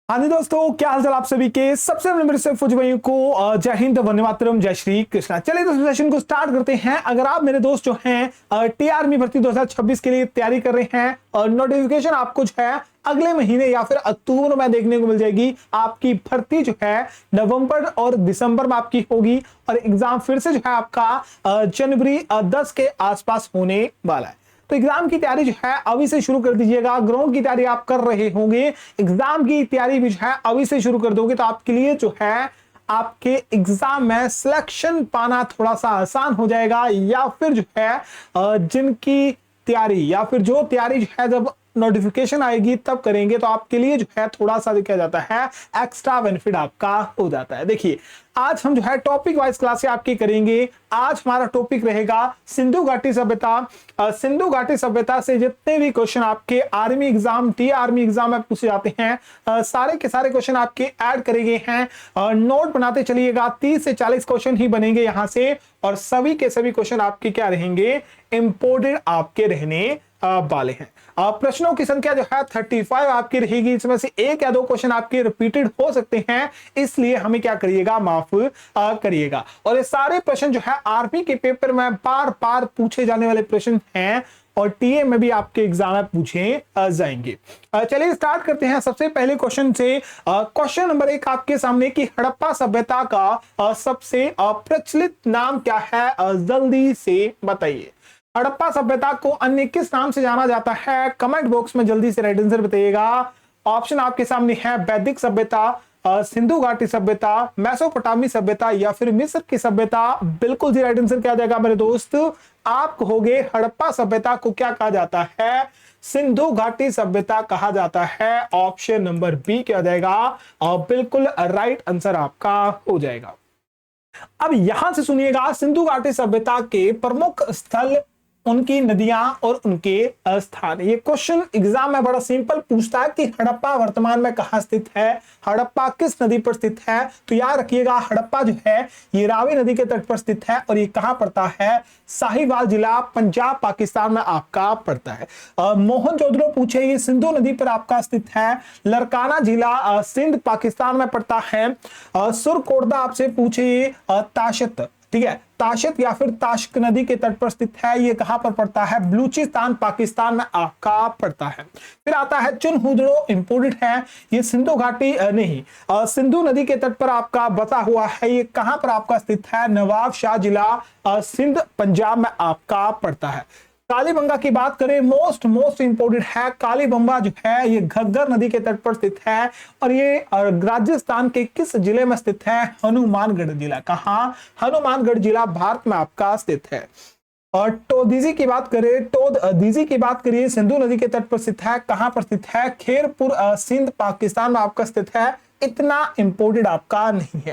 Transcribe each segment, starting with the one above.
हाँ जी दोस्तों, क्या हाल चाल आप सभी के। सबसे पहले मेरे से फौजी भाइयों को जय हिंद, वंदे मातरम, जय श्री कृष्णा। चलिए दोस्तों सेशन को स्टार्ट करते हैं। अगर आप मेरे दोस्त जो हैं टी आर्मी भर्ती 2026 के लिए तैयारी कर रहे हैं और नोटिफिकेशन आपको जो है अगले महीने या फिर अक्टूबर में देखने को मिल जाएगी। आपकी भर्ती जो है नवंबर और दिसंबर में आपकी होगी और एग्जाम फिर से जो है आपका जनवरी 10 के आसपास होने वाला है। तो एग्जाम की तैयारी जो है अभी से शुरू कर दीजिएगा। ग्राउंड की तैयारी आप कर रहे होंगे, एग्जाम की तैयारी भी जो है अभी से शुरू कर दोगे तो आपके लिए जो है आपके एग्जाम में सिलेक्शन पाना थोड़ा सा आसान हो जाएगा। या फिर जो है जिनकी तैयारी या फिर जो तैयारी जो है जब नोटिफिकेशन आएगी तब करेंगे तो आपके लिए जो है थोड़ा सा क्या जाता है एक्स्ट्रा बेनिफिट आपका हो जाता है। देखिए आज हम जो है टॉपिक वाइज क्लासें आपकी करेंगे। आज हमारा टॉपिक रहेगा सिंधु घाटी सभ्यता। सिंधु घाटी सभ्यता से जितने भी क्वेश्चन आपके army exam T army exam में पूछे जाते हैं सारे के सारे क्वेश्चन आपके ऐड करे गए हैं। नोट बनाते चलिएगा, 30 से 40 क्वेश्चन ही बनेंगे यहां से और सभी के सभी क्वेश्चन आपके क्या रहेंगे, इंपोर्टेड आपके रहने वाले हैं। प्रश्नों की संख्या जो है 35 आपकी रहेगी। इसमें से एक या दो क्वेश्चन आपके रिपीटेड हो सकते हैं, इसलिए हमें क्या करिएगा, माफ करिएगा। और ये सारे प्रश्न जो है आर्मी के पेपर में बार बार पूछे जाने वाले प्रश्न हैं और टीए में भी आपके एग्जाम में पूछे जाएंगे। चलिए स्टार्ट करते हैं सबसे पहले क्वेश्चन से। क्वेश्चन नंबर 1 आपके सामने कि हड़प्पा सभ्यता का सबसे प्रचलित नाम क्या है, जल्दी से बताइए। हड़प्पा सभ्यता को अन्य किस नाम से जाना जाता है, कमेंट बॉक्स में जल्दी से राइट आंसर बताइएगा। ऑप्शन आपके सामने है वैदिक सभ्यता, सिंधु घाटी सभ्यता, मेसोपोटामी सभ्यता या फिर मिस्र की सभ्यता। बिल्कुल जी राइट आंसर क्या जाएगा मेरे दोस्त, आप कहोगे हड़प्पा सभ्यता को क्या कहा जाता है, सिंधु घाटी सभ्यता कहा जाता है। ऑप्शन नंबर बी क्या जाएगा और बिल्कुल राइट आंसर आपका हो जाएगा। अब यहां से सुनिएगा, सिंधु घाटी सभ्यता के प्रमुख स्थल, उनकी नदियां और उनके स्थान। ये क्वेश्चन एग्जाम में बड़ा सिंपल पूछता है कि हड़प्पा वर्तमान में कहां स्थित है, हड़प्पा किस नदी पर स्थित है। तो याद रखिएगा हड़प्पा जो है ये रावी नदी के तट पर स्थित है और ये कहां पड़ता है, साहिवाल जिला पंजाब पाकिस्तान में आपका पड़ता है। मोहनजोदड़ो पूछे ये सिंधु नदी पर आपका स्थित है, लरकाना जिला सिंध पाकिस्तान में पड़ता है। सुरकोटदा आपसे पूछे ताशत, ठीक है, ताशत या फिर ताश्क नदी के तट पर स्थित है, ये कहां पर पड़ता है, बलूचिस्तान पाकिस्तान में आपका पड़ता है। फिर आता है चुनहुदड़ो, इंपोर्टेंट है, ये सिंधु घाटी नहीं सिंधु नदी के तट पर आपका बसा हुआ है, ये कहां पर आपका स्थित है, नवाब शाह जिला सिंध पंजाब में आपका पड़ता है। कालीबंगा की बात करें, मोस्ट इंपोर्टेंट है, कालीबंगा जो है ये घग्गर नदी के तट पर स्थित है और ये राजस्थान के किस जिले में स्थित है, हनुमानगढ़ जिला। कहां, हनुमानगढ़ जिला भारत में आपका स्थित है। और टोदीजी की बात करें, टोदीजी की बात करिए, सिंधु नदी के तट पर स्थित है, कहां पर स्थित है, खेरपुर सिंध पाकिस्तान में आपका स्थित है। इतना इंपोर्टेड आपका नहीं है।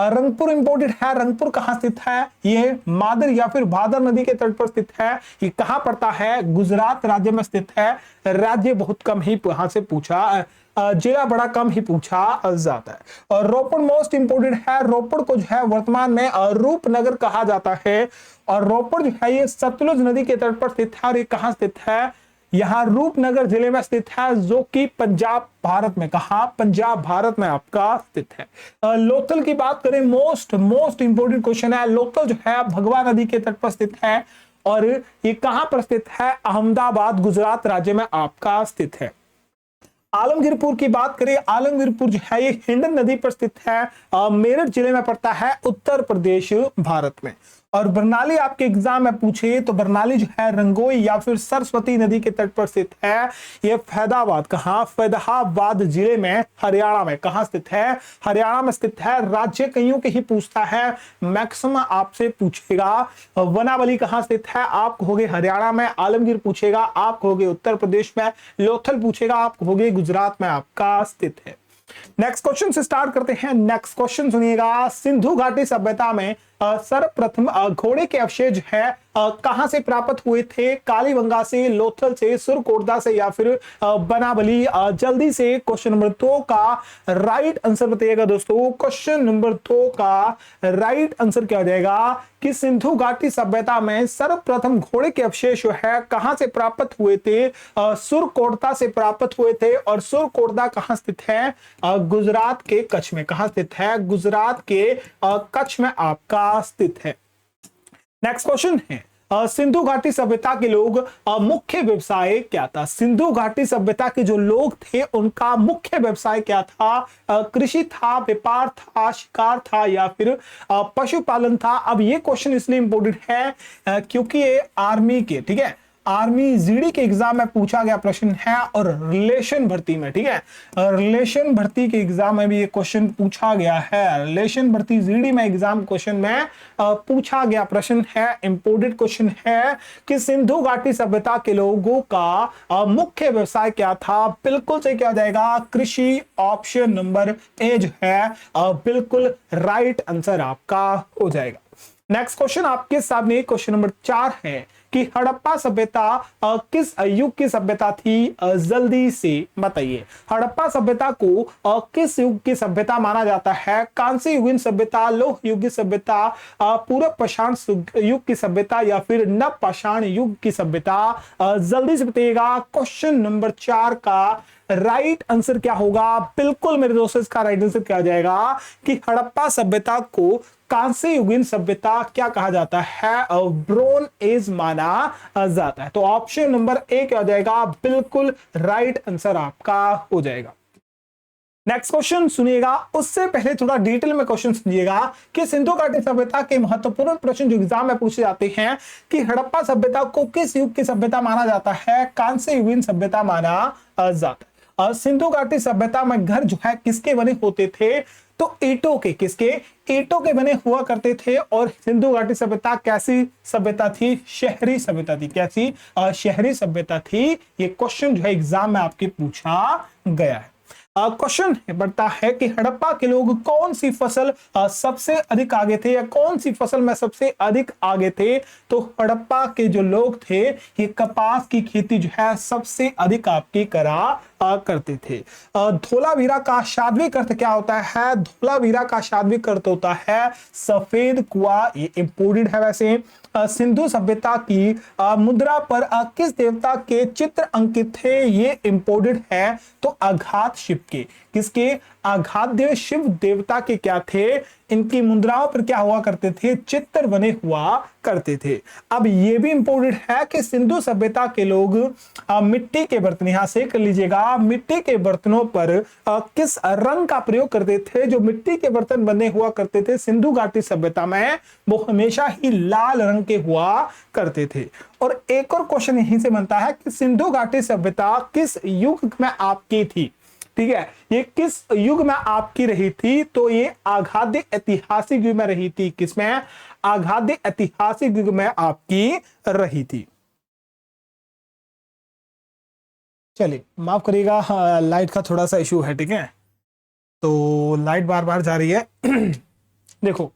रंगपुर इंपोर्टेड है, रंगपुर कहां स्थित है, ये मादर या फिर भादर नदी के तट पर स्थित है, ये कहां पड़ता है, गुजरात राज्य में स्थित है। राज्य बहुत कम ही यहां से पूछा, जिला बड़ा कम ही पूछा जाता है। और रोपड़ मोस्ट इंपोर्टेंट है, रोपड़ को जो है वर्तमान में रूपनगर कहा जाता है और रोपड़ जो है ये सतलुज नदी के तट पर स्थित है और ये कहां स्थित है, यहां रूपनगर जिले में स्थित है जो कि पंजाब भारत में, कहा, पंजाब भारत में आपका स्थित है। लोथल की बात करें, मोस्ट इंपोर्टेंट क्वेश्चन है, लोथल जो है भगवा नदी के तट पर स्थित है और ये कहां पर स्थित है, अहमदाबाद गुजरात राज्य में आपका स्थित है। आलमगीरपुर की बात करें, आलमगीरपुर जो है ये हिंडन नदी पर स्थित है, मेरठ जिले में पड़ता है, उत्तर प्रदेश भारत में। और बरनाली आपके एग्जाम में पूछे तो बरनाली जो है रंगोई या फिर सरस्वती नदी के तट पर स्थित है, ये फैदाबाद, कहां, फैदाबाद जिले में हरियाणा में, कहां स्थित है, हरियाणा में स्थित है। राज्य कईयों के ही पूछता है, मैक्सिमम आपसे पूछेगा वनावली कहां स्थित है, आप कहोगे हरियाणा में, आलमगीर पूछेगा आप कहोगे उत्तर प्रदेश में, लोथल पूछेगा आप कहोगे गुजरात में आपका स्थित है। नेक्स्ट क्वेश्चन से स्टार्ट करते हैं। नेक्स्ट क्वेश्चन सुनिएगा, सिंधु घाटी सभ्यता में सर्वप्रथम घोड़े के अवशेष जो है कहां से प्राप्त हुए थे? कालीबंगा से, लोथल से, सुरकोटदा से या फिर बनावली? जल्दी से क्वेश्चन नंबर 2 का राइट आंसर बताइएगा दोस्तों। क्वेश्चन नंबर 2 का राइट आंसर क्या हो जाएगा कि सिंधु घाटी सभ्यता में सर्वप्रथम घोड़े के अवशेष जो है कहां से प्राप्त हुए थे? सुरकोटदा से प्राप्त हुए थे। और सुरकोटदा कहां स्थित है? गुजरात के कच्छ में। कहां स्थित है? गुजरात के कच्छ में आपका स्थित है। नेक्स्ट क्वेश्चन है सिंधु घाटी सभ्यता के लोग मुख्य व्यवसाय क्या था? सिंधु घाटी सभ्यता के जो लोग थे उनका मुख्य व्यवसाय क्या था? कृषि था, व्यापार था, शिकार था या फिर पशुपालन था? अब ये क्वेश्चन इसलिए इंपोर्टेंट है क्योंकि ये आर्मी के, ठीक है, आर्मी जीडी के एग्जाम में पूछा गया प्रश्न है और रिलेशन भर्ती में, ठीक है, रिलेशन भर्ती के एग्जाम में भी ये क्वेश्चन पूछा गया है। रिलेशन भर्ती जीडी में एग्जाम क्वेश्चन में पूछा गया प्रश्न है, इंपोर्टेंट क्वेश्चन है कि सिंधु घाटी सभ्यता के लोगों का मुख्य व्यवसाय क्या था? बिल्कुल सही क्या हो जाएगा? कृषि। ऑप्शन नंबर ए जो है बिल्कुल राइट आंसर आपका हो जाएगा। नेक्स्ट क्वेश्चन आपके सामने क्वेश्चन नंबर 4 है कि हड़प्पा सभ्यता किस युग की सभ्यता थी? जल्दी से बताइए। हड़प्पा सभ्यता को किस युग की सभ्यता माना जाता है? कांस्य युगीन सभ्यता, लौह युग की सभ्यता, पूर्व पाषाण युग की सभ्यता या फिर नव पाषाण युग की सभ्यता? जल्दी से बताइएगा। क्वेश्चन नंबर 4 का राइट आंसर क्या होगा? बिल्कुल मेरे दोस्तों इसका राइट आंसर क्या हो जाएगा कि हड़प्पा सभ्यता को कांस्य युगीन सभ्यता क्या कहा जाता है? ब्रोंज एज माना जाता है। तो ऑप्शन नंबर ए क्या हो जाएगा? बिल्कुल राइट आंसर आपका हो जाएगा। नेक्स्ट क्वेश्चन सुनिएगा, उससे पहले थोड़ा डिटेल में क्वेश्चन सुनिएगा कि सिंधु घाटी सभ्यता के महत्वपूर्ण प्रश्न जो एग्जाम में पूछे जाते हैं कि हड़प्पा सभ्यता को किस युग की सभ्यता माना जाता है? कांस्य युगीन सभ्यता माना जाता है। सिंधु घाटी सभ्यता में घर जो है किसके बने होते थे? तो ईंटों के। किसके? ईंटों के बने हुआ करते थे। और सिंधु घाटी सभ्यता कैसी सभ्यता थी? शहरी सभ्यता थी। कैसी? शहरी सभ्यता थी। ये क्वेश्चन जो है एग्जाम में आपके पूछा गया है। क्वेश्चन बढ़ता है कि हड़प्पा के लोग कौन सी फसल सबसे अधिक आगे थे या कौन सी फसल में सबसे अधिक आगे थे? तो हड़प्पा के जो लोग थे ये कपास की खेती जो है सबसे अधिक आपकी करा करते थे। धोलावीरा का शाब्दिक अर्थ क्या होता है? धोलावीरा का शाब्दिक अर्थ होता है सफेद कुआं। ये इंपोर्टेंट है। वैसे सिंधु सभ्यता की मुद्रा पर किस देवता के चित्र अंकित थे? ये इंपोर्टेंट है। तो अघात शिव के। किसके? आघाद्य शिव देवता के क्या थे? इनकी मुद्राओं पर क्या हुआ करते थे? चित्र बने हुआ करते थे। अब ये भी इंपोर्टेंट है कि सिंधु सभ्यता के लोग मिट्टी के बर्तन, यहां से कर लीजिएगा, मिट्टी के बर्तनों पर किस रंग का प्रयोग करते थे? जो मिट्टी के बर्तन बने हुआ करते थे सिंधु घाटी सभ्यता में वो हमेशा ही लाल रंग के हुआ करते थे। और एक और क्वेश्चन यहीं से बनता है कि सिंधु घाटी सभ्यता किस युग में आपकी थी? ठीक है, ये किस युग में आपकी रही थी? तो ये आघाद्य ऐतिहासिक युग में रही थी। किसमें? आघाद्य ऐतिहासिक युग में आपकी रही थी। चलिए माफ करिएगा, लाइट का थोड़ा सा इशू है, ठीक है, तो लाइट बार बार जा रही है। देखो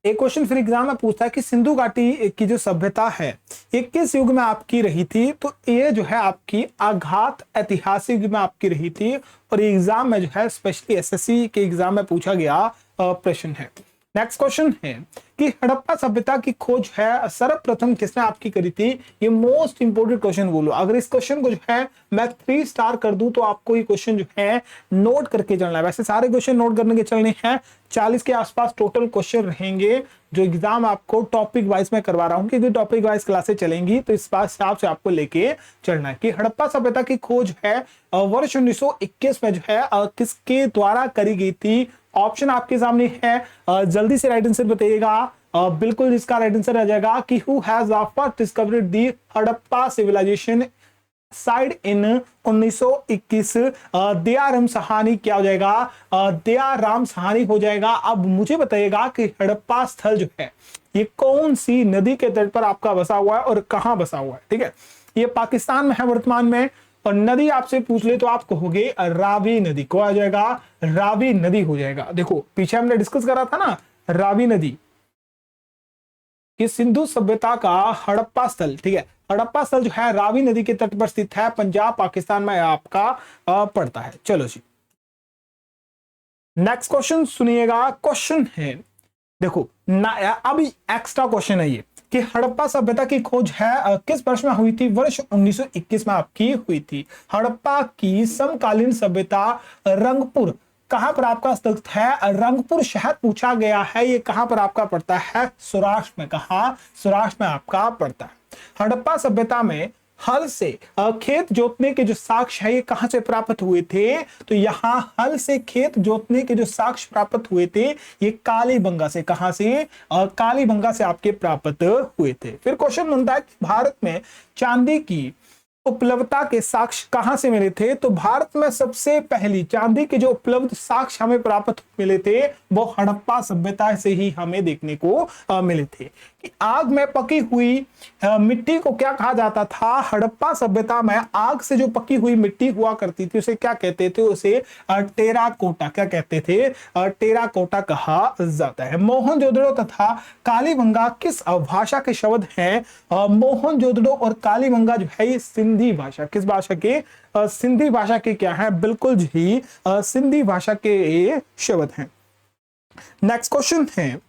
एक क्वेश्चन फिर एग्जाम में पूछता है कि सिंधु घाटी की जो सभ्यता है ये किस युग में आपकी रही थी? तो ये जो है आपकी आघात ऐतिहासिक युग में आपकी रही थी। और ये एग्जाम में जो है स्पेशली एसएससी के एग्जाम में पूछा गया प्रश्न है। नेक्स्ट क्वेश्चन है कि हड़प्पा सभ्यता की खोज है सर्वप्रथम किसने आपकी करी थी? ये मोस्ट इंपोर्टेंट क्वेश्चन बोलो। अगर इस क्वेश्चन को जो है मैं 3 स्टार कर दूं तो आपको ये क्वेश्चन जो है नोट करके चलना है। वैसे सारे क्वेश्चन नोट करने के चलने हैं, 40 के आसपास टोटल क्वेश्चन रहेंगे जो एग्जाम आपको टॉपिक वाइज में करवा रहा हूं, क्योंकि टॉपिक वाइज क्लासेस चलेंगी तो इस हिसाब से आपको लेके चलना है कि हड़प्पा सभ्यता की खोज है वर्ष 1921 में जो है किसके द्वारा करी गई थी? ऑप्शन आपके सामने है, जल्दी से राइट आंसर बताइएगा। बिल्कुल इसका राइट आंसर आ जाएगा कि who has first discovered the Harappa civilisation site in 1921? Dayaram Sahni क्या हो जाएगा? दयाराम साहनी हो जाएगा। अब मुझे बताइएगा कि हड़प्पा स्थल जो है ये कौन सी नदी के तट पर आपका बसा हुआ है और कहां बसा हुआ है? ठीक है, ये पाकिस्तान में है वर्तमान में। और नदी आपसे पूछ ले तो आप कहोगे रावी नदी। को आ जाएगा? रावी नदी हो जाएगा। देखो पीछे हमने डिस्कस करा था ना रावी नदी, कि सिंधु सभ्यता का हड़प्पा स्थल, ठीक है, हड़प्पा स्थल जो है रावी नदी के तट पर स्थित है, पंजाब पाकिस्तान में आपका पड़ता है। चलो जी, नेक्स्ट क्वेश्चन सुनिएगा। क्वेश्चन है, देखो ना, अभी एक्स्ट्रा क्वेश्चन है ये कि हड़प्पा सभ्यता की खोज है किस वर्ष में हुई थी? वर्ष 1921 में आपकी हुई थी। हड़प्पा की समकालीन सभ्यता रंगपुर कहां पर आपका स्थित है? रंगपुर शहर पूछा गया है, ये कहां पर आपका पड़ता है? सौराष्ट्र में। कहां? सौराष्ट्र में आपका पड़ता है। हड़प्पा सभ्यता में हल से खेत जोतने के जो साक्ष्य है ये कहां से प्राप्त हुए थे? तो यहां हल से खेत जोतने के जो साक्ष्य प्राप्त हुए थे ये कालीबंगा से। कहां से? कालीबंगा से आपके प्राप्त हुए थे। फिर क्वेश्चन बनता है कि भारत में चांदी की उपलब्धता के साक्ष्य कहां से मिले थे? तो भारत में सबसे पहली चांदी के जो उपलब्ध साक्ष्य हमें प्राप्त मिले थे वो हड़प्पा सभ्यता से ही हमें देखने को मिले थे। कि आग में पकी हुई मिट्टी को क्या कहा जाता था? हड़प्पा सभ्यता में आग से जो पकी हुई मिट्टी हुआ करती थी उसे क्या कहते थे? उसे टेराकोटा। क्या कहते थे? टेराकोटा कहा जाता है। मोहनजोदड़ो तथा कालीबंगा किस भाषा के शब्द हैं? मोहनजोदड़ो और कालीबंगा जो है ये सिंधी भाषा, किस भाषा के? सिंधी भाषा के क्या है? बिल्कुल जी सिंधी भाषा के ये शब्द हैं। नेक्स्ट क्वेश्चन है,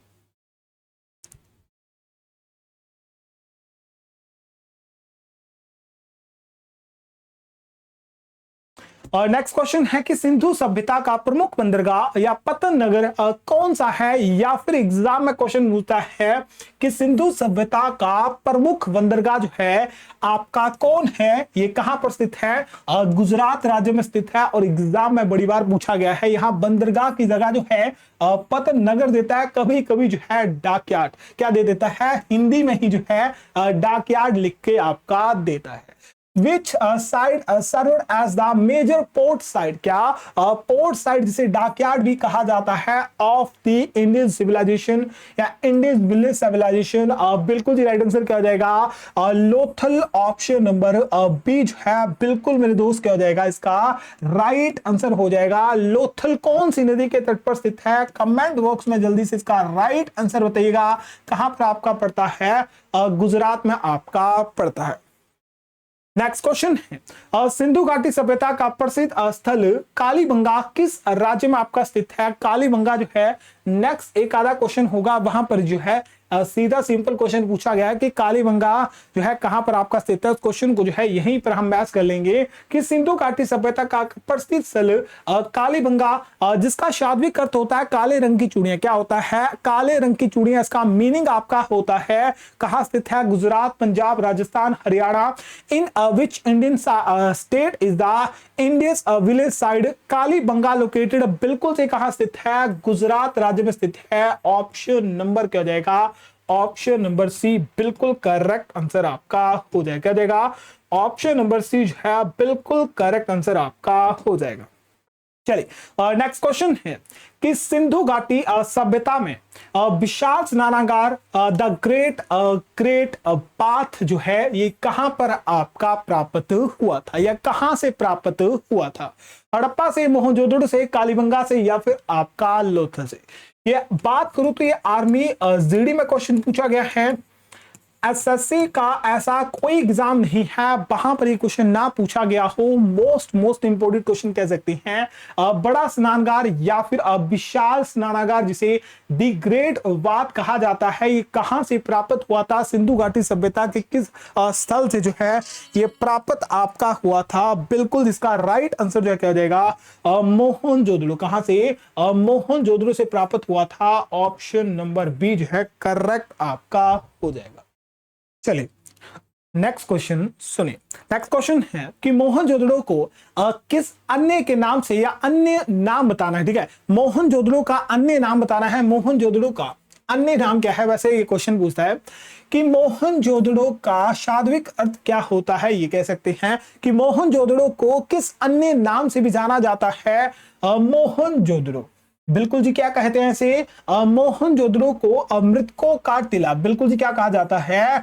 और नेक्स्ट क्वेश्चन है कि सिंधु सभ्यता का प्रमुख बंदरगाह या पतन नगर कौन सा है? या फिर एग्जाम में क्वेश्चन पूछता है कि सिंधु सभ्यता का प्रमुख बंदरगाह जो है आपका कौन है? ये कहां पर स्थित है? गुजरात राज्य में स्थित है। और एग्जाम में बड़ी बार पूछा गया है, यहां बंदरगाह की जगह जो है पतन नगर देता है, कभी कभी जो है डाकयार्ड क्या दे देता है? हिंदी में ही जो है डाकयार्ड लिख के आपका देता है। Which side served as the major port side? क्या पोर्ट साइड जिसे डॉकयार्ड भी कहा जाता है ऑफ द इंडियन सिविलाइजेशन या इंडियन विलेज सिविलाइजेशन? बिल्कुल जी राइट आंसर क्या हो जाएगा? लोथल। ऑप्शन नंबर बी जो है बिल्कुल मेरे दोस्त क्या हो जाएगा? इसका राइट आंसर हो जाएगा। लोथल कौन सी नदी के तट पर स्थित है? कमेंट बॉक्स में जल्दी से इसका राइट आंसर बताइएगा। कहां पर आपका पड़ता है? गुजरात में आपका पड़ता है। नेक्स्ट क्वेश्चन है, सिंधु घाटी सभ्यता का प्रसिद्ध स्थल कालीबंगा किस राज्य में आपका स्थित है? कालीबंगा जो है नेक्स्ट एक आधा क्वेश्चन होगा, वहां पर जो है सीधा सिंपल क्वेश्चन पूछा गया है कि कालीबंगा जो है कहां पर आपका स्थित है। उस क्वेश्चन को जो है यहीं पर हम बहस कर लेंगे कि सिंधु घाटी सभ्यता का प्रसिद्ध स्थल कालीबंगा जिसका शाब्दिक अर्थ होता है काले रंग की चूड़ियां। क्या होता है? काले रंग की चूड़ियां। इसका मीनिंग आपका होता है कहां स्थित है? Gujarat, Punjab, Rajasthan, Haryana. In which Indian state is the Indus village site Kalibangan located? बिल्कुल से कहां स्थित है? गुजरात राज्य में स्थित है। ऑप्शन नंबर क्या हो जाएगा? ऑप्शन नंबर सी बिल्कुल करेक्ट आंसर आपका हो जाएगा। क्या देगा? ऑप्शन नंबर सी जो है बिल्कुल करेक्ट आंसर आपका हो जाएगा। चलिए नेक्स्ट क्वेश्चन है कि सिंधु घाटी सभ्यता में विशाल स्नानागार द ग्रेट बाथ जो है ये कहां पर आपका प्राप्त हुआ था या कहां से प्राप्त हुआ था? हड़प्पा से, मोहनजोदड़ो से, कालीबंगा से या फिर आपका लोथल से? ये बात करूं तो ये आर्मी जीडी में क्वेश्चन पूछा गया है। एसएससी का ऐसा कोई एग्जाम नहीं है वहां पर ये क्वेश्चन ना पूछा गया हो। मोस्ट इंपोर्टेंट क्वेश्चन कह सकते हैं। बड़ा स्नानागार या फिर विशाल स्नानागार जिसे दी ग्रेट बाथ कहा जाता है ये कहां से प्राप्त हुआ था? सिंधु घाटी सभ्यता के किस स्थल से जो है ये प्राप्त आपका हुआ था? बिल्कुल इसका राइट आंसर जो है क्या हो जाएगा? मोहनजोदड़ो। कहां से? मोहनजोदड़ो से प्राप्त हुआ था। ऑप्शन नंबर बी जो है करेक्ट आपका हो जाएगा। चलिए नेक्स्ट क्वेश्चन सुनिए। नेक्स्ट क्वेश्चन है कि मोहनजोदड़ो को किस अन्य के नाम से या अन्य नाम बताना है। ठीक है, मोहनजोदड़ो का अन्य नाम बताना है। मोहनजोदड़ो का अन्य नाम क्या है? वैसे ये क्वेश्चन पूछता है कि मोहनजोदड़ो का शाब्दिक अर्थ क्या होता है। ये कह सकते हैं कि मोहनजोदड़ो को किस अन्य नाम से भी जाना जाता है? मोहनजोदड़ो। बिल्कुल जी क्या कहते हैं इसे? मोहनजोदड़ो को मृतकों का टिला। बिल्कुल जी क्या कहा जाता है?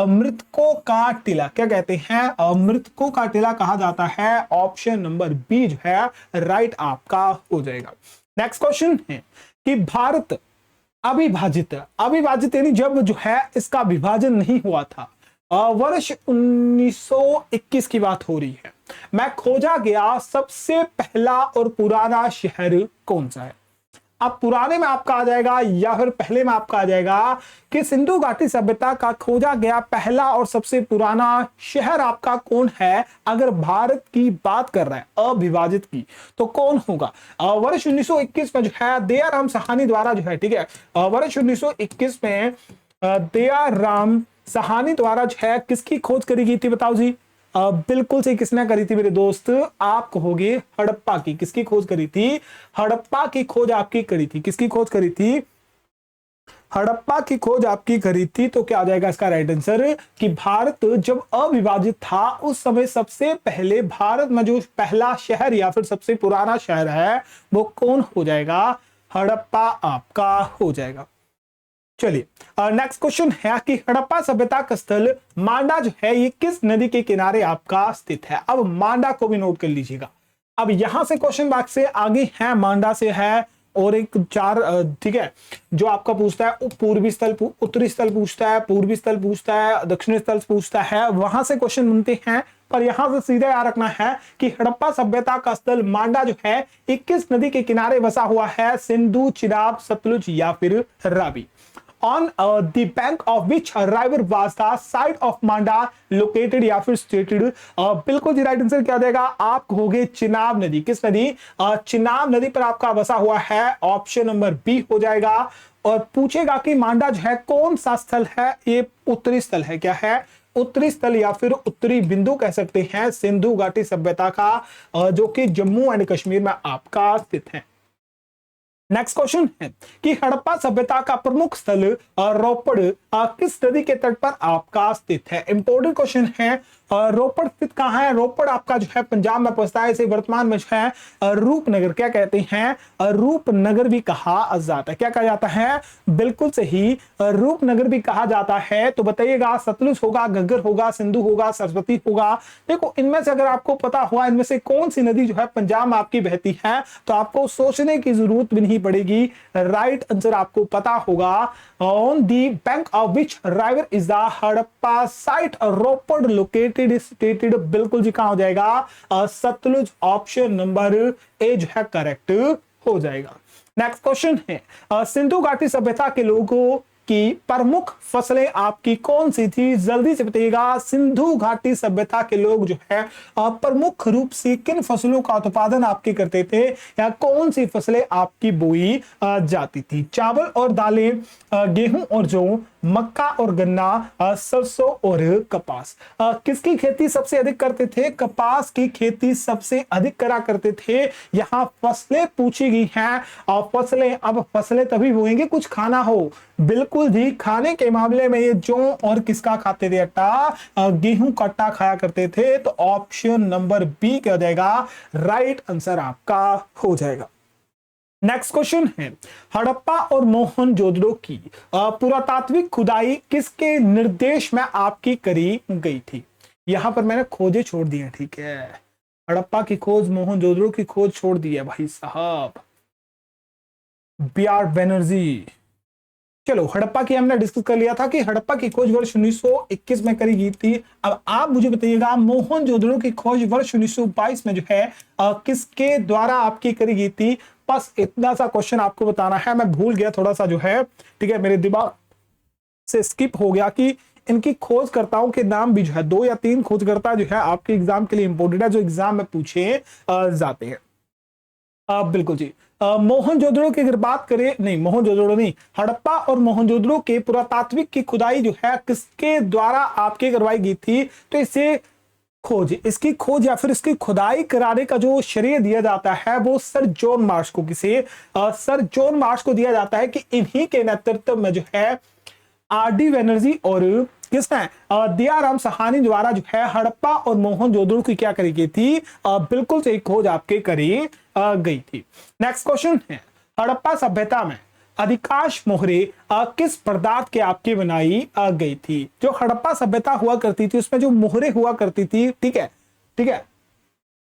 मृतकों का टिला। क्या कहते हैं? मृतकों का टिला कहा जाता है। ऑप्शन नंबर बी जो है राइट आपका हो जाएगा। नेक्स्ट क्वेश्चन है कि भारत अविभाजित, अविभाजित यानी जब जो है इसका विभाजन नहीं हुआ था। वर्ष 1921 की बात हो रही है। मैं खोजा गया सबसे पहला और पुराना शहर कौन सा है? अब पुराने में आपका आ जाएगा या फिर पहले में आपका आ जाएगा कि सिंधु घाटी सभ्यता का खोजा गया पहला और सबसे पुराना शहर आपका कौन है। अगर भारत की बात कर रहा है अविभाजित की तो कौन होगा? वर्ष 1921 में जो है दयाराम साहनी द्वारा जो है, ठीक है, वर्ष 1921 में दयाराम साहनी द्वारा जो है किसकी खोज करी गई थी? बताओ जी। बिल्कुल सही, किसने करी थी मेरे दोस्त? आप कहोगे हड़प्पा की। किसकी खोज करी थी? हड़प्पा की खोज आपकी करी थी। किसकी खोज करी थी? हड़प्पा की खोज आपकी करी थी। तो क्या आ जाएगा इसका राइट आंसर कि भारत जब अविभाजित था उस समय सबसे पहले भारत में जो पहला शहर या फिर सबसे पुराना शहर है वो कौन हो जाएगा? हड़प्पा आपका हो जाएगा। चलिए नेक्स्ट क्वेश्चन है कि हड़प्पा सभ्यता का स्थल मांडा जो है ये किस नदी के किनारे आपका स्थित है? अब मांडा को भी नोट कर लीजिएगा। अब यहां से क्वेश्चन मार्क से आगे है, मांडा से है और एक चार, ठीक है, जो आपका पूछता है पूर्वी स्थल, उत्तरी स्थल पूछता है, पूर्वी स्थल पूछता है, दक्षिणी स्थल पूछता है, वहां से क्वेश्चन बनते हैं। पर यहां से सीधे याद रखना है कि हड़प्पा सभ्यता का स्थल मांडा जो है 21 नदी के किनारे बसा हुआ है, सिंधु, चिनाब, सतलुज या फिर Ravi. On the bank of which river was the site of Manda located या फिर stated? बिल्कुल जी राइट आंसर क्या देगा? आप कहोगे चिनाब नदी। किस नदी? चिनाब नदी पर आपका बसा हुआ है, ऑप्शन नंबर बी हो जाएगा। और पूछेगा कि मांडा जो है कौन सा स्थल है? ये उत्तरी स्थल है। क्या है? उत्तरी स्थल या फिर उत्तरी बिंदु कह सकते हैं सिंधु घाटी सभ्यता का, जो कि जम्मू एंड कश्मीर में आपका स्थित है। नेक्स्ट क्वेश्चन है कि हड़प्पा सभ्यता का प्रमुख स्थल रोपड़ किस नदी के तट पर आपका स्थित है? इंपॉर्टेंट क्वेश्चन है। रोपड़ स्थित कहां है? रोपड़ आपका जो है पंजाब में पड़ता है। इसे वर्तमान में जो है रूपनगर क्या कहते हैं? रूपनगर भी कहा जाता है। क्या कहा जाता है? बिल्कुल सही, रूपनगर भी कहा जाता है। तो बताइएगा सतलुज होगा, घग्गर होगा, सिंधु होगा, सरस्वती होगा? देखो इनमें से अगर आपको पता हुआ इनमें से कौन सी नदी जो है पंजाब में आपकी बहती है तो आपको सोचने की जरूरत भी नहीं पड़ेगी, राइट आंसर आपको पता होगा। On the bank of which river is the Harappa site Ropar located stated? बिल्कुल जी कहां हो जाएगा? सतलुज, ऑप्शन नंबर ए जो है करेक्ट हो जाएगा। नेक्स्ट क्वेश्चन है सिंधु घाटी सभ्यता के लोगों की प्रमुख फसलें आपकी कौन सी थी? जल्दी से बताइएगा। सिंधु घाटी सभ्यता के लोग जो है प्रमुख रूप से किन फसलों का उत्पादन आपके करते थे या कौन सी फसलें आपकी बोई जाती थी? चावल और दालें, गेहूं और जौ, मक्का और गन्ना, सरसों और कपास। किसकी खेती सबसे अधिक करते थे? कपास की खेती सबसे अधिक करा करते थे। यहाँ फसलें पूछी गई हैं और फसलें, अब फसलें तभी बोएंगे कुछ खाना हो। बिल्कुल जी, खाने के मामले में ये जौ और किसका खाते थे? आटा, गेहूं का आटा खाया करते थे। तो ऑप्शन नंबर बी क्या हो जाएगा? राइट आंसर आपका हो जाएगा। नेक्स्ट क्वेश्चन है हड़प्पा और मोहनजोदड़ो की पुरातात्विक खुदाई किसके निर्देश में आपकी करी गई थी? यहां पर मैंने खोजें छोड़ दी हैं, ठीक है। हड़प्पा की खोज, मोहनजोदड़ो की खोज छोड़ दी है भाई साहब। बी.आर. बनर्जी। चलो हड़प्पा की हमने डिस्कस कर लिया था कि हड़प्पा की खोज वर्ष 1921 में करी गई थी। अब आप मुझे बताइएगा मोहनजोदड़ो की खोज वर्ष 1922 में जो है किसके द्वारा आपकी करी गई थी? बस इतना सा क्वेश्चन आपको बताना है। मैं भूल गया थोड़ा सा जो है, ठीक है, मेरे दिमाग से स्किप हो गया कि इनकी खोजकर्ताओं के नाम भी जो है 2 या 3 खोजकर्ता जो है आपके एग्जाम के लिए इंपोर्टेंट है, जो एग्जाम में पूछे जाते हैं। बिल्कुल जी। मोहनजोदड़ो की अगर बात करें, नहीं मोहनजोदड़ो नहीं, हड़प्पा और मोहनजोदड़ो के पुरातात्विक की खुदाई जो है किसके द्वारा आपके करवाई गई थी? तो इसे खोज, इसकी खोज या फिर इसकी खुदाई कराने का जो श्रेय दिया जाता है वो सर जॉन मार्श को, किसे? सर जॉन मार्श को दिया जाता है कि इन्हीं के नेतृत्व में जो है आर.डी. बनर्जी और किसने? दयाराम साहनी द्वारा जो है हड़प्पा और मोहनजोदड़ो की क्या करी गई थी? बिल्कुल सही खोज आपके करी गई थी। नेक्स्ट क्वेश्चन है हड़प्पा सभ्यता में अधिकांश मोहरे किस पदार्थ के आपके बनाई गई थी? जो हड़प्पा सभ्यता हुआ करती थी उसमें जो मोहरे हुआ करती थी, ठीक है, ठीक है,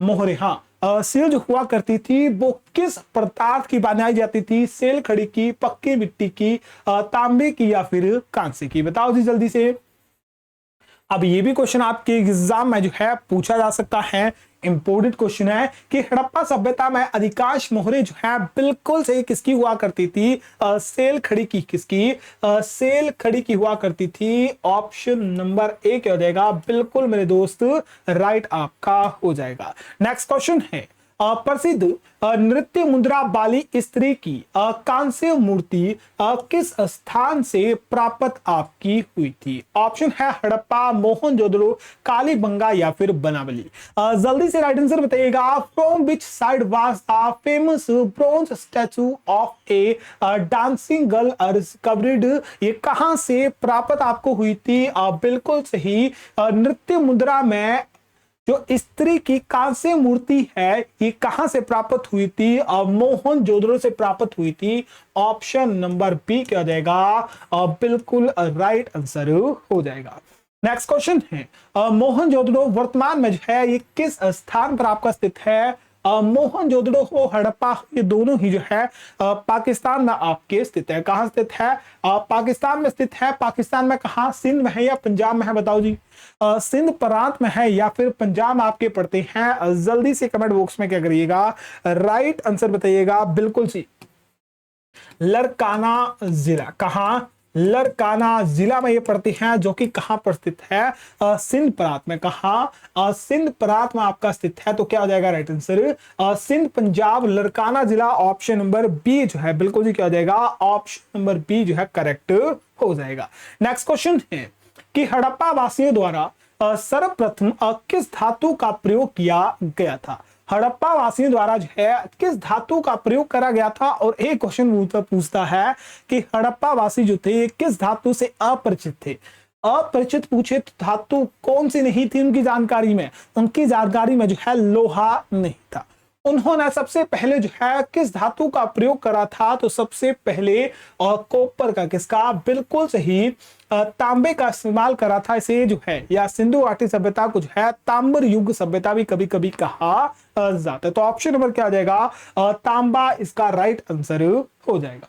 मोहरे, हाँ सेल जो हुआ करती थी वो किस पदार्थ की बनाई जाती थी? सेल खड़ी की, पक्की मिट्टी की, तांबे की या फिर कांसे की? बताओ जी जल्दी से। अब ये भी क्वेश्चन आपके एग्जाम में जो है पूछा जा सकता है, इंपोर्टेंट क्वेश्चन है कि हड़प्पा सभ्यता में अधिकांश मोहरें जो है बिल्कुल सही किसकी हुआ करती थी? सेल खड़ी की। किसकी? सेल खड़ी की हुआ करती थी। ऑप्शन नंबर ए क्या हो जाएगा? बिल्कुल मेरे दोस्त राइट आपका हो जाएगा। नेक्स्ट क्वेश्चन है प्रसिद्ध नृत्य मुद्रा वाली स्त्री की कांस्य मूर्ति किस स्थान से प्राप्त आपकी हुई थी? ऑप्शन है हड़प्पा, मोहनजोदड़ो, कालीबंगा या फिर बनावली। जल्दी से राइट आंसर बताइएगा। From which side was the famous bronze statue of A dancing girl discovered? ये कहां से प्राप्त आपको हुई थी? बिल्कुल सही, नृत्य मुद्रा में जो स्त्री की कांस्य मूर्ति है ये कहां से प्राप्त हुई थी? मोहनजोदड़ो से प्राप्त हुई थी। ऑप्शन नंबर बी क्या हो जाएगा? बिल्कुल राइट आंसर हो जाएगा। नेक्स्ट क्वेश्चन है मोहनजोदड़ो वर्तमान में जो है ये किस स्थान पर आपका स्थित है? मोहनजोदड़ो हो, हड़प्पा, ये दोनों ही जो है पाकिस्तान में आपके स्थित है। कहां स्थित है? पाकिस्तान में स्थित है। पाकिस्तान में कहां? सिंध में है या पंजाब में है? बताओ जी। सिंध प्रांत में है या फिर पंजाब में आपके पड़ते हैं? जल्दी से कमेंट बॉक्स में क्या करिएगा? राइट आंसर बताइएगा। बिल्कुल सी लड़काना जिला। कहां? लड़काना जिला में ये पड़ती हैं, जो कि कहां पर स्थित है? सिंध प्रांत में। कहां? सिंध प्रांत में आपका स्थित है। तो क्या हो जाएगा राइट आंसर? सिंध पंजाब लड़काना जिला। ऑप्शन नंबर बी जो है बिल्कुल जी क्या हो जाएगा? ऑप्शन नंबर बी जो है करेक्ट हो जाएगा। नेक्स्ट क्वेश्चन है कि हड़प्पा वासियों द्वारा सर्वप्रथम किस धातु का प्रयोग किया गया था? हड़प्पा वासियों द्वारा जो है किस धातु का प्रयोग करा गया था? और एक क्वेश्चन पूछता है कि हड़प्पा वासी जो थे किस धातु से अपरिचित थे? अपरिचित पूछे तो धातु कौन सी नहीं थी उनकी जानकारी में? उनकी जानकारी में जो है लोहा नहीं था। उन्होंने सबसे पहले जो है किस धातु का प्रयोग करा था? तो सबसे पहले कॉपर का। किसका? बिल्कुल सही, तांबे का इस्तेमाल करा था। इसे जो है या सिंधु घाटी सभ्यता को जो है ताम्र युग सभ्यता भी कभी कभी कहा जाता है। तो ऑप्शन नंबर क्या आ जाएगा? तांबा इसका राइट आंसर हो जाएगा।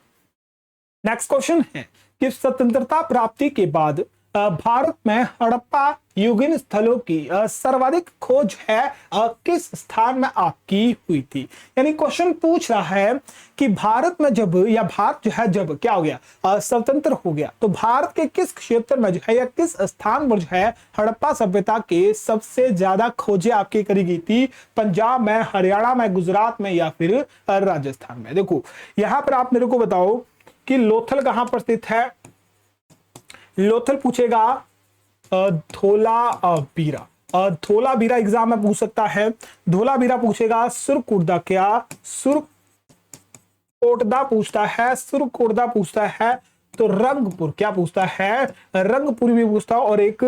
नेक्स्ट क्वेश्चन है कि स्वतंत्रता प्राप्ति के बाद भारत में हड़प्पा युगीन स्थलों की सर्वाधिक खोज है किस स्थान में आपकी हुई थी? यानी क्वेश्चन पूछ रहा है कि भारत में जब या भारत जो है जब क्या हो गया? स्वतंत्र हो गया, तो भारत के किस क्षेत्र में जो है या किस स्थान पर जो है हड़प्पा सभ्यता के सबसे ज्यादा खोजें आपकी करी गई थी? पंजाब में, हरियाणा में, गुजरात में या फिर राजस्थान में? देखो यहां पर आप मेरे को बताओ कि लोथल कहां पर स्थित है? लोथल पूछेगा धोलावीरा। धोलावीरा एग्जाम में पूछ सकता है। धोलावीरा पूछेगा। सुरकुर्दा क्या? सुरकोटदा पूछता है। सुरकोटदा पूछता है। तो रंगपुर क्या पूछता है? रंगपुर भी पूछता है। और एक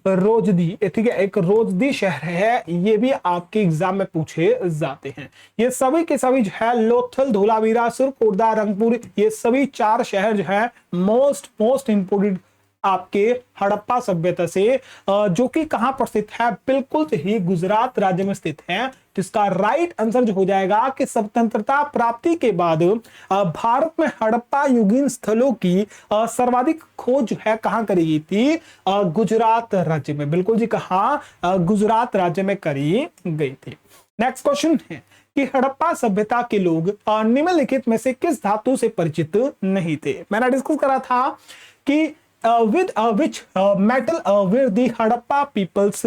रोजदी, ठीक है, एक रोजदी शहर है, ये भी आपके एग्जाम में पूछे जाते हैं। ये सभी के सभी जो है लोथल, धोलावीरा, सुरकोटदा, रंगपुर, ये सभी चार शहर जो है मोस्ट इंपोर्टेंट आपके हड़प्पा सभ्यता से, जो कि कहां पर स्थित है? बिल्कुल ही गुजरात राज्य में स्थित है। तो इसका राइट आंसर जो हो जाएगा कि स्वतंत्रता प्राप्ति के बाद भारत में हड़प्पा युगीन स्थलों की सर्वाधिक खोज जो है कहां करी गई थी? गुजरात राज्य में। बिल्कुल जी कहां? गुजरात राज्य में करी गई थी। नेक्स्ट क्वेश्चन है कि हड़प्पा सभ्यता के लोग निम्नलिखित में से किस धातु से परिचित नहीं थे? मैंने डिस्कस करा था कि with which metal were the Harappa peoples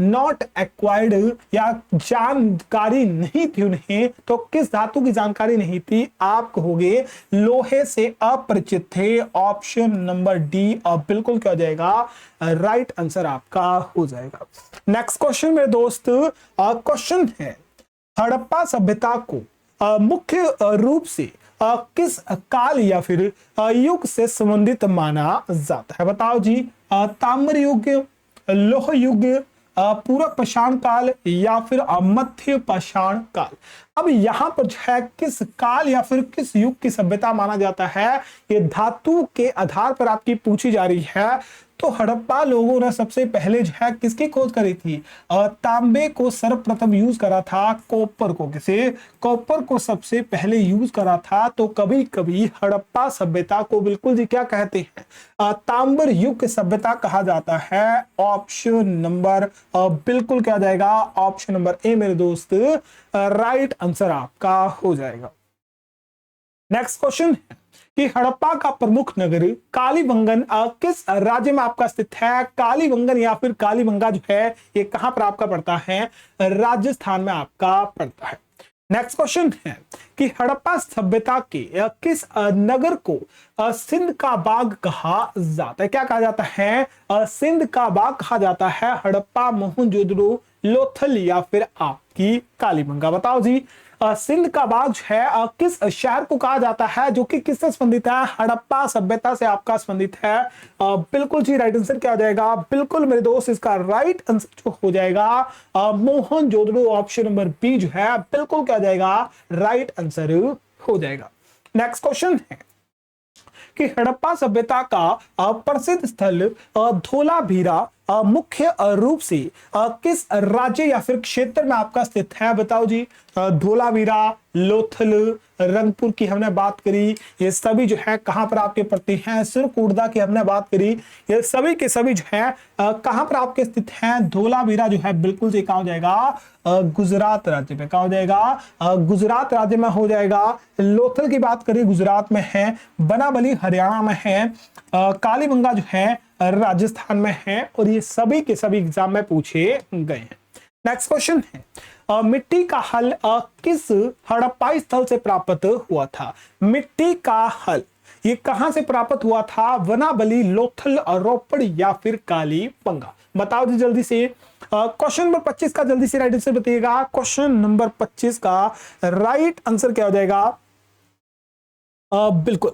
not acquired, या जानकारी नहीं थी उन्हें, तो किस धातु की जानकारी नहीं थी? आप कहोगे लोहे से अपरिचित थे। ऑप्शन नंबर डी बिल्कुल क्या हो जाएगा? राइट आंसर आपका हो जाएगा। नेक्स्ट क्वेश्चन मेरे दोस्त, क्वेश्चन है हड़प्पा सभ्यता को मुख्य रूप से किस काल या फिर युग से संबंधित माना जाता है? बताओ जी। ताम्र युग, लोह युग, पूर्व पाषाण काल या फिर मध्य पाषाण काल? अब यहां पर जो है किस काल या फिर किस युग की सभ्यता माना जाता है, ये धातु के आधार पर आपकी पूछी जा रही है। तो हड़प्पा लोगों ने सबसे पहले जो है किसकी खोज करी थी? तांबे को सर्वप्रथम यूज करा था कॉपर को। किसे? कॉपर को सबसे पहले यूज करा था। तो कभी कभी हड़प्पा सभ्यता को बिल्कुल जी क्या कहते हैं? तांबर युग की सभ्यता कहा जाता है। ऑप्शन नंबर बिल्कुल क्या जाएगा? ऑप्शन नंबर ए मेरे दोस्त राइट आंसर आपका हो जाएगा। नेक्स्ट क्वेश्चन है कि हड़प्पा का प्रमुख नगर कालीबंगन किस राज्य में आपका स्थित है? कालीबंगन या फिर कालीबंगा जो है ये कहां पर आपका पड़ता है? राजस्थान में आपका पड़ता है। नेक्स्ट क्वेश्चन है कि हड़प्पा सभ्यता के किस नगर को सिंध का बाग कहा जाता है? क्या कहा जाता है? सिंध का बाग कहा जाता है। हड़प्पा, मोहनजोदड़ो, लोथल या फिर आपकी कालीबंगा? बताओ जी, सिंध का बाग है किस शहर को कहा जाता है जो कि किससे संबंधित है? हड़प्पा सभ्यता से आपका संबंधित है। बिल्कुल जी राइट आंसर क्या हो जाएगा? बिल्कुल मेरे दोस्त इसका राइट आंसर जो हो जाएगा मोहनजोदड़ो। ऑप्शन नंबर बी जो है बिल्कुल क्या हो जाएगा? राइट आंसर हो जाएगा। नेक्स्ट क्वेश्चन है कि हड़प्पा सभ्यता का प्रसिद्ध स्थल धोलावीरा मुख्य रूप से किस राज्य या फिर क्षेत्र में आपका स्थित है? बताओ जी। धोलावीरा, लोथल, रंगपुर की हमने बात करी, ये सभी जो है कहां पर आपके पड़ते हैं? सिरकुर्दा की हमने बात करी, ये सभी के सभी जो है कहां पर आपके स्थित हैं? धोलावीरा जो है बिल्कुल से कहां हो जाएगा? गुजरात राज्य में। कहां हो जाएगा? गुजरात राज्य में हो जाएगा। लोथल की बात करें गुजरात में है, बनाबली हरियाणा में है, कालीबंगा जो है राजस्थान में है, और ये सभी के सभी एग्जाम में पूछे गए हैं। नेक्स्ट क्वेश्चन है मिट्टी का हल किस हड़प्पाई स्थल से प्राप्त हुआ था? मिट्टी का हल ये कहां से प्राप्त हुआ था? वनाबली, लोथल, रोपड़ या फिर कालीबंगा? बताओ जी जल्दी से। क्वेश्चन नंबर 25 का जल्दी से राइट आंसर बताइएगा। क्वेश्चन नंबर 25 का राइट आंसर क्या हो जाएगा? बिल्कुल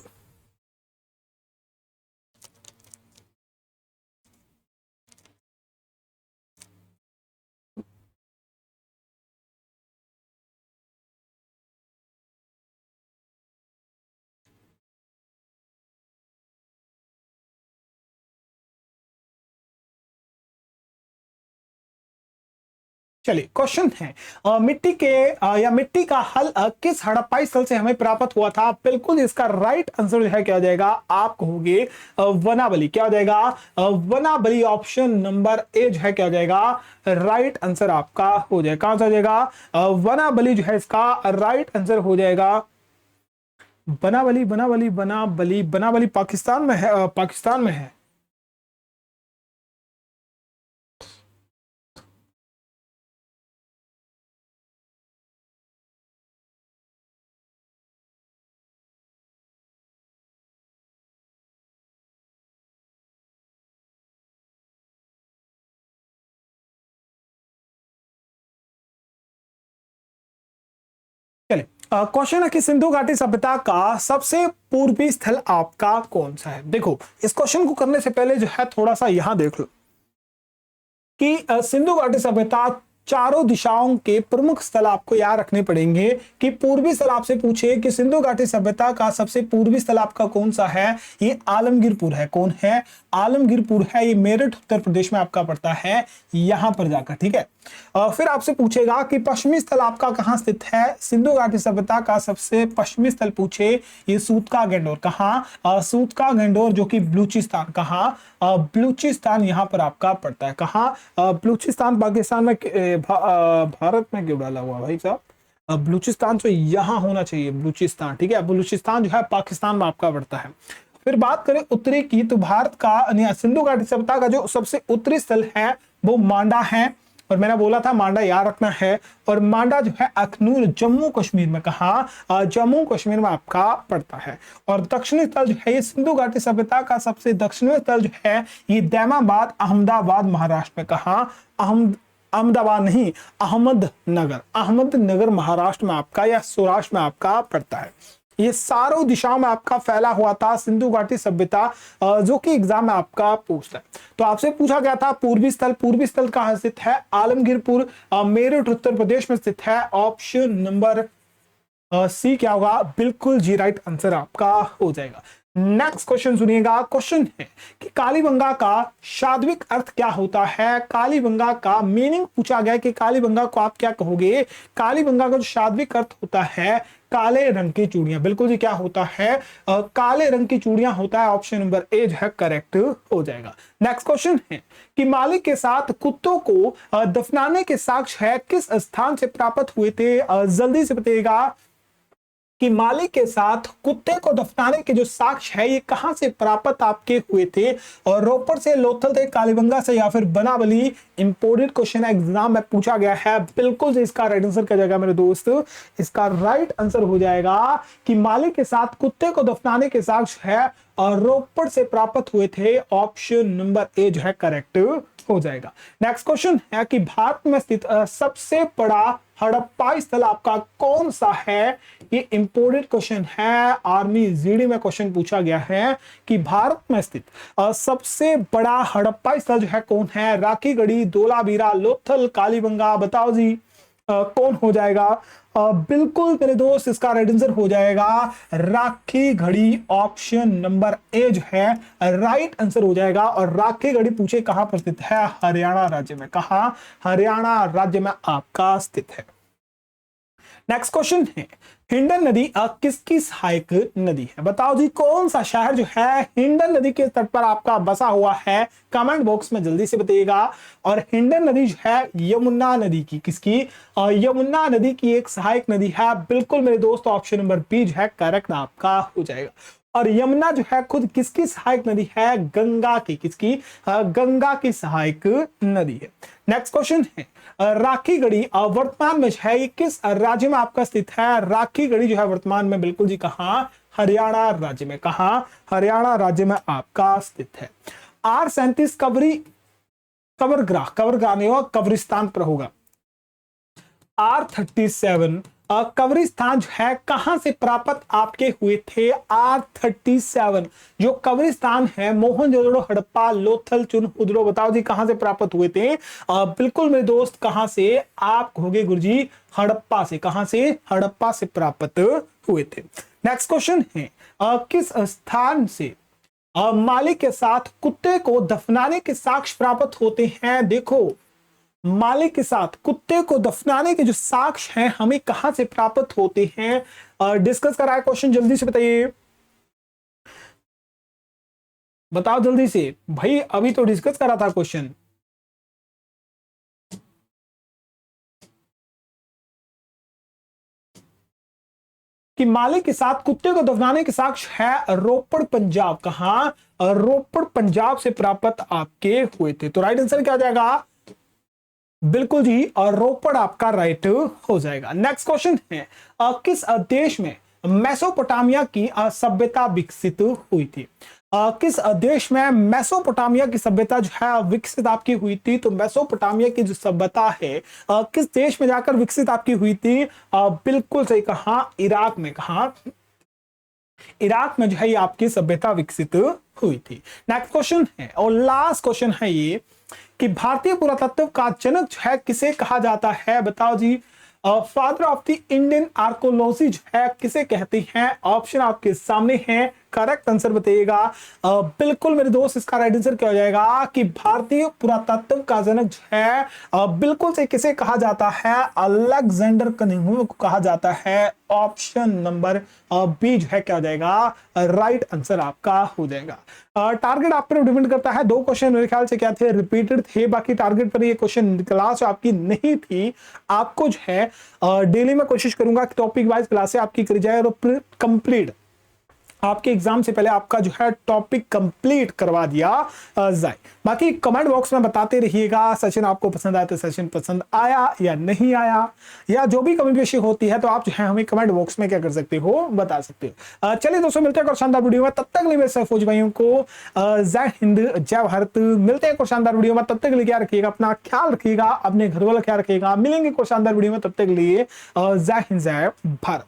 चलिए क्वेश्चन है मिट्टी के या मिट्टी का हल किस हड़प्पाई स्थल से हमें प्राप्त हुआ था? बिल्कुल इसका राइट आंसर जो है क्या हो जाएगा? आप कहोगे वनाबली। क्या हो जाएगा? वनाबली। ऑप्शन नंबर ए जो है क्या हो जाएगा? राइट आंसर आपका हो जाएगा। कहां से हो जाएगा? वनाबली जो है इसका राइट आंसर हो जाएगा। बनाबली बनाबली बनाबली बनाबली पाकिस्तान में है। पाकिस्तान में है। चलिए क्वेश्चन है कि सिंधु घाटी सभ्यता का सबसे पूर्वी स्थल आपका कौन सा है? देखो इस क्वेश्चन को करने से पहले जो है थोड़ा सा यहां देख लो कि सिंधु घाटी सभ्यता चारों दिशाओं के प्रमुख स्थल आपको याद रखने पड़ेंगे। कि पूर्वी स्थल आपसे पूछे कि सिंधु घाटी सभ्यता का सबसे पूर्वी स्थल आपका कौन सा है? ये आलमगीरपुर है। कौन है? आलमगीरपुर है। ये मेरठ उत्तर प्रदेश में आपका पड़ता है, यहां पर जाकर। ठीक है। फिर आपसे पूछेगा कि पश्चिमी स्थल आपका कहां स्थित है? सिंधु घाटी सभ्यता का सबसे पश्चिमी स्थल पूछे ये सूतका गंडोर। कहां? सूतका गंडोर जो कि बलूचिस्तान। कहां? बलूचिस्तान यहां पर आपका पड़ता है। कहां? बलूचिस्तान पाकिस्तान में भारत में क्यों डाला हुआ भाई साहब? बलूचिस्तान तो यहां होना चाहिए, बलूचिस्तान। ठीक है। बलूचिस्तान जो है पाकिस्तान में आपका पड़ता है। फिर बात करें उत्तरी की, तो भारत का सिंधु घाटी सभ्यता का जो सबसे उत्तरी स्थल है वो मांडा है। और मैंने बोला था मांडा याद रखना है। और मांडा जो है अखनूर जम्मू कश्मीर में। कहा? जम्मू कश्मीर में आपका पड़ता है। और दक्षिणी स्थल जो है ये सिंधु घाटी सभ्यता का सबसे दक्षिणी स्थल जो है ये दैमाबाद अहमदाबाद महाराष्ट्र में। कहा? अहमदाबाद नहीं, अहमदनगर। अहमदनगर महाराष्ट्र में आपका या सौराष्ट्र में आपका पड़ता है। ये सारों दिशाओं में आपका फैला हुआ था सिंधु घाटी सभ्यता, जो कि एग्जाम में आपका पूछता है। तो आपसे पूछा गया था पूर्वी स्थल। पूर्वी स्थल कहां स्थित है? आलमगीरपुर, मेरठ उत्तर प्रदेश में स्थित है। ऑप्शन नंबर सी क्या होगा? बिल्कुल जी राइट आंसर आपका हो जाएगा। नेक्स्ट क्वेश्चन सुनिएगा। क्वेश्चन है कि कालीबंगा का शाब्दिक अर्थ क्या होता है। कालीबंगा का मीनिंग पूछा गया कि कालीबंगा को आप क्या कहोगे। कालीबंगा का जो शाब्दिक अर्थ होता है काले रंग की चूड़ियां। बिल्कुल जी, क्या होता है? काले रंग की चूड़ियां होता है। ऑप्शन नंबर ए जो है करेक्ट हो जाएगा। नेक्स्ट क्वेश्चन है कि मालिक के साथ कुत्तों को दफनाने के साक्ष्य है किस स्थान से प्राप्त हुए थे। जल्दी से बताइएगा कि मालिक के साथ कुत्ते को दफनाने के जो साक्ष्य है ये कहां से प्राप्त आपके हुए थे। और रोपड़ से, लोथल से, कालीबंगा से या फिर बनावली। इंपोर्टेंट क्वेश्चन है, एग्जाम में पूछा गया है। बिल्कुल से इसका राइट आंसर क्या जाएगा मेरे दोस्त? इसका राइट आंसर हो जाएगा कि मालिक के साथ कुत्ते को दफनाने के साक्ष्य है और रोपड़ से प्राप्त हुए थे। ऑप्शन नंबर ए जो है करेक्ट हो जाएगा। नेक्स्ट क्वेश्चन है कि भारत में स्थित सबसे बड़ा हड़प्पा स्थल आपका कौन सा है। ये इंपोर्टेंट क्वेश्चन है, आर्मी जीडी में क्वेश्चन पूछा गया है कि भारत में स्थित सबसे बड़ा हड़प्पा स्थल जो है कौन है। राखीगढ़ी, धोलावीरा, लोथल, कालीबंगा। बताओ जी कौन हो जाएगा? बिल्कुल मेरे दोस्त इसका राइट आंसर हो जाएगा राखीगढ़ी। ऑप्शन नंबर ए जो है राइट आंसर हो जाएगा। और राखीगढ़ी पूछे कहां पर स्थित है? हरियाणा राज्य में। कहां? हरियाणा राज्य में आपका स्थित है। नेक्स्ट क्वेश्चन है हिंडन नदी किसकी सहायक नदी है। बताओ जी कौन सा शहर जो है हिंडन नदी के तट पर आपका बसा हुआ है। कमेंट बॉक्स में जल्दी से बताइएगा। और हिंडन नदी जो है यमुना नदी की, किसकी? यमुना नदी की एक सहायक नदी है। बिल्कुल मेरे दोस्त ऑप्शन नंबर बी जो है करेक्ट आपका हो जाएगा। और यमुना जो है खुद किसकी सहायक नदी है? गंगा की। किसकी? गंगा की सहायक नदी है। नेक्स्ट क्वेश्चन है राखीगढ़ी वर्तमान में जो है ये किस राज्य में आपका स्थित है। राखीगढ़ी जो है वर्तमान में बिल्कुल जी कहां? हरियाणा राज्य में। कहां? हरियाणा राज्य में आपका स्थित है। R37 कब्रगाह नहीं होगा, कब्रिस्तान पर होगा। R37 कब्रिस्तान जो है कहां से प्राप्त आपके हुए थे। R37 जो कब्रिस्तान है मोहनजोदड़ो, हड़प्पा, लोथल, चुनखुदरो। बताओ जी कहां से प्राप्त हुए थे? बिल्कुल मेरे दोस्त कहां से? आप कहोगे गुरुजी हड़प्पा से। कहां से? हड़प्पा से प्राप्त हुए थे। नेक्स्ट क्वेश्चन है किस स्थान से मालिक के साथ कुत्ते को दफनाने के साक्ष्य प्राप्त होते हैं। देखो मालिक के साथ कुत्ते को दफनाने के जो साक्ष्य हैं हमें कहां से प्राप्त होते हैं। डिस्कस करा है क्वेश्चन, जल्दी से बताइए। बताओ जल्दी से भाई, अभी तो डिस्कस करा था क्वेश्चन। कि मालिक के साथ कुत्ते को दफनाने के साक्ष्य है रोपड़ पंजाब। कहां? रोपड़ पंजाब से प्राप्त आपके हुए थे। तो राइट आंसर क्या आ जाएगा? बिल्कुल जी, और रोपड़ आपका राइट हो जाएगा। नेक्स्ट क्वेश्चन है किस देश में मेसोपोटामिया की सभ्यता विकसित हुई थी। किस देश में मेसोपोटामिया की सभ्यता जो है विकसित आपकी हुई थी। तो मेसोपोटामिया की जो सभ्यता है किस देश में जाकर विकसित आपकी हुई थी। बिल्कुल सही कहा, इराक में। कहा? इराक में जो है ये आपकी सभ्यता विकसित हुई थी। नेक्स्ट क्वेश्चन है और लास्ट क्वेश्चन है ये कि भारतीय पुरातत्व का जनक जो है किसे कहा जाता है। बताओ जी father of the Indian archaeology जो है किसे कहते हैं। ऑप्शन आपके सामने है, करेक्ट आंसर बताइएगा। बिल्कुल मेरे दोस्त इसका राइट आंसर क्या हो जाएगा कि भारतीय पुरातत्व का जनक जो है बिल्कुल से किसे कहा जाता है। अलेक्जेंडर कनिंघम को कहा जाता है। ऑप्शन नंबर बी जो है क्या हो जाएगा? राइट आंसर आपका हो जाएगा। टारगेट आप पर डिपेंड करता है। 2 क्वेश्चन मेरे ख्याल से क्या थे? रिपीटेड थे। बाकी टारगेट पर ये क्वेश्चन क्लास आपकी नहीं थी। आपको जो है डेली में कोशिश करूंगा कि टॉपिक वाइज क्लासें आपकी करी जाए और कंप्लीट आपके एग्जाम से पहले आपका जो है टॉपिक कंप्लीट करवा दिया जाए। बाकी कमेंट बॉक्स में बताते रहिएगा सेशन आपको पसंद आया तो सेशन पसंद आया या नहीं आया, या जो भी कमी पेशी होती है तो आप जो है हमें कमेंट बॉक्स में क्या कर सकते हो, बता सकते हो। चलिए दोस्तों मिलते हैं और शानदार वीडियो में। तब तक लिए मेरे फौजी भाइयों को जय हिंद जय भारत। मिलते हैं और शानदार वीडियो में। तब तक लिए क्या रखिएगा, अपना ख्याल रखिएगा, अपने घर वाला ख्याल रखिएगा। मिलेंगे और शानदार वीडियो में। तब तक लिए जय हिंद जय भारत।